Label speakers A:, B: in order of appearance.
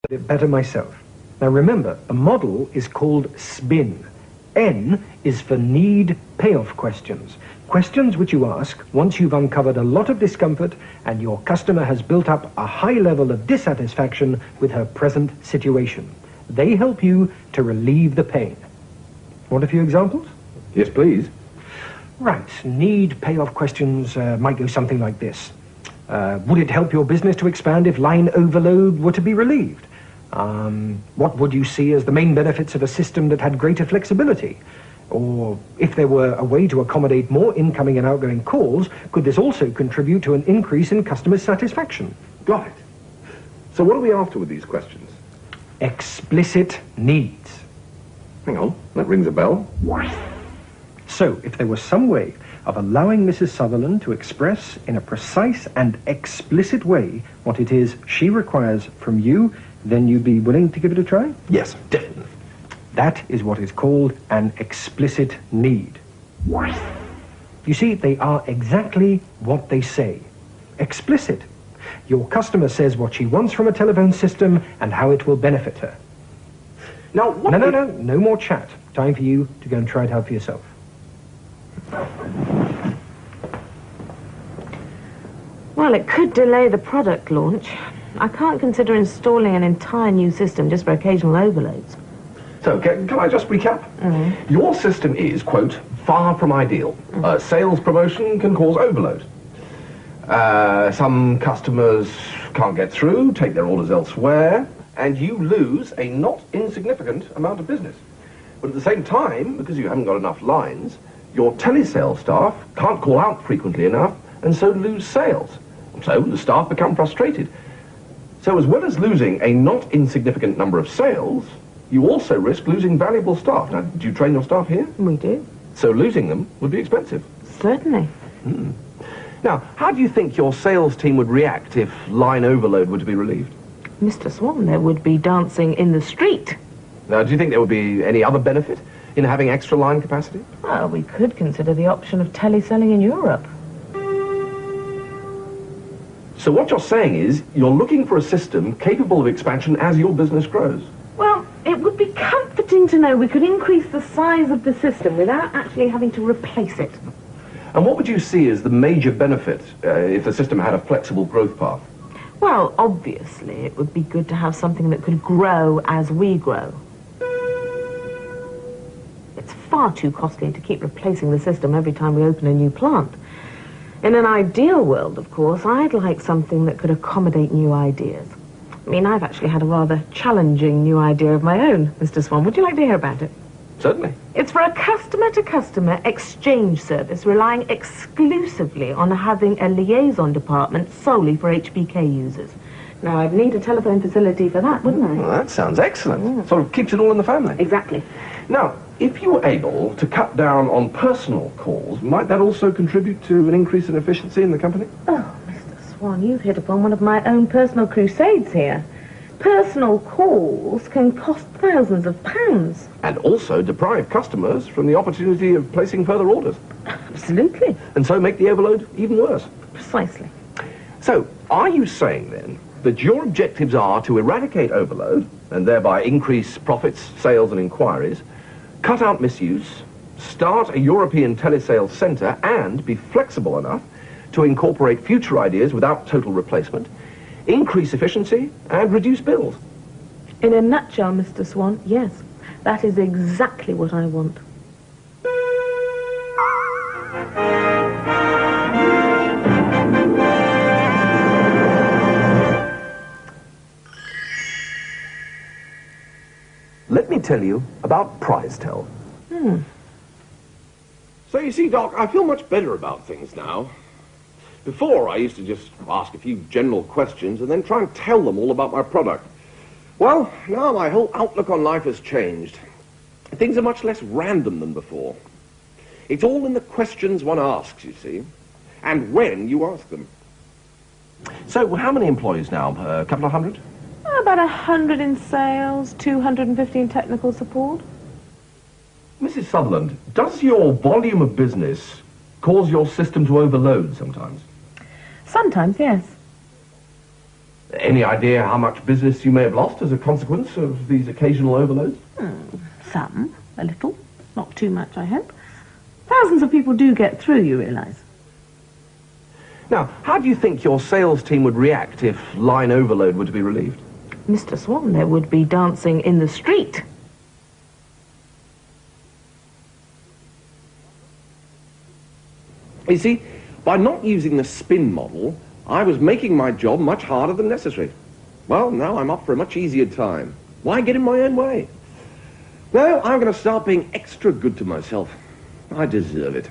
A: it better myself. Now remember, the model is called SPIN. N is for need payoff questions. Questions which you ask once you've uncovered a lot of discomfort and your customer has built up a high level of dissatisfaction with her present situation. They help you to relieve the pain. Want a few examples?
B: Yes, please.
A: Right, need payoff questions might go something like this. Would it help your business to expand if line overload were to be relieved? What would you see as the main benefits of a system that had greater flexibility? Or if there were a way to accommodate more incoming and outgoing calls, could this also contribute to an increase in customer satisfaction?
B: Got it. So what are we after with these questions?
A: Explicit needs.
B: Hang on, that rings a bell.
A: So, if there was some way of allowing Mrs. Sutherland to express in a precise and explicit way what it is she requires from you, then you'd be willing to give it a try?
B: Yes, definitely.
A: That is what is called an explicit need. You see, they are exactly what they say. Explicit. Your customer says what she wants from a telephone system and how it will benefit her.
B: Now,
A: No more chat. Time for you to go and try it out for yourself.
C: Well, it could delay the product launch. I can't consider installing an entire new system just for occasional overloads.
B: So, can I just recap? Your system is, quote, far from ideal. Sales promotion can cause overload. Some customers can't get through, take their orders elsewhere, and you lose a not insignificant amount of business. But at the same time, because you haven't got enough lines, your telesales staff can't call out frequently enough and so lose sales. So the staff become frustrated. So as well as losing a not insignificant number of sales, you also risk losing valuable staff. Now, do you train your staff here?
C: We do.
B: So losing them would be expensive.
C: Certainly.
B: Now, how do you think your sales team would react if line overload were to be relieved?
C: Mr. Swan, there would be dancing in the street.
B: Now, do you think there would be any other benefit in having extra line capacity?
C: Well, we could consider the option of teleselling in Europe.
B: So what you're saying is you're looking for a system capable of expansion as your business grows.
C: Well, it would be comforting to know we could increase the size of the system without actually having to replace it.
B: And what would you see as the major benefit if the system had a flexible growth path?
C: Well, obviously, it would be good to have something that could grow as we grow. It's far too costly to keep replacing the system every time we open a new plant. In an ideal world, of course, I'd like something that could accommodate new ideas. I mean, I've actually had a rather challenging new idea of my own, Mr. Swan. Would you like to hear about it?
B: Certainly.
C: It's for a customer-to-customer exchange service relying exclusively on having a liaison department solely for HBK users. Now, I'd need a telephone facility for that, wouldn't I?
B: Well, that sounds excellent. Sort of keeps it all in the family.
C: Exactly.
B: Now, if you were able to cut down on personal calls, might that also contribute to an increase in efficiency in the company?
C: Oh, Mr. Swan, you've hit upon one of my own personal crusades here. Personal calls can cost thousands of pounds.
B: And also deprive customers from the opportunity of placing further orders.
C: Absolutely.
B: And so make the overload even worse.
C: Precisely.
B: So, are you saying then that your objectives are to eradicate overload and thereby increase profits, sales and inquiries, cut out misuse, start a European telesales centre and be flexible enough to incorporate future ideas without total replacement, increase efficiency and reduce bills?
C: In a nutshell, Mr. Swan, yes. That is exactly what I want.
B: Let me tell you about PrizeTel.
D: So you see, Doc, I feel much better about things now. Before, I used to just ask a few general questions and then try and tell them all about my product. Well, now my whole outlook on life has changed. Things are much less random than before. It's all in the questions one asks, you see, and when you ask them.
B: So, how many employees now? A couple of hundred?
C: About 100 in sales, 250 in technical support.
B: Mrs. Sutherland, does your volume of business cause your system to overload sometimes?
C: Sometimes, yes.
B: Any idea how much business you may have lost as a consequence of these occasional overloads?
C: Some, a little. Not too much, I hope. Thousands of people do get through, you realise.
B: Now, how do you think your sales team would react if line overload were to be relieved?
C: Mr. Swan, there would be dancing in the street.
D: You see, by not using the SPIN model, I was making my job much harder than necessary. Well, now I'm up for a much easier time. Why get in my own way? No, I'm going to start being extra good to myself. I deserve it.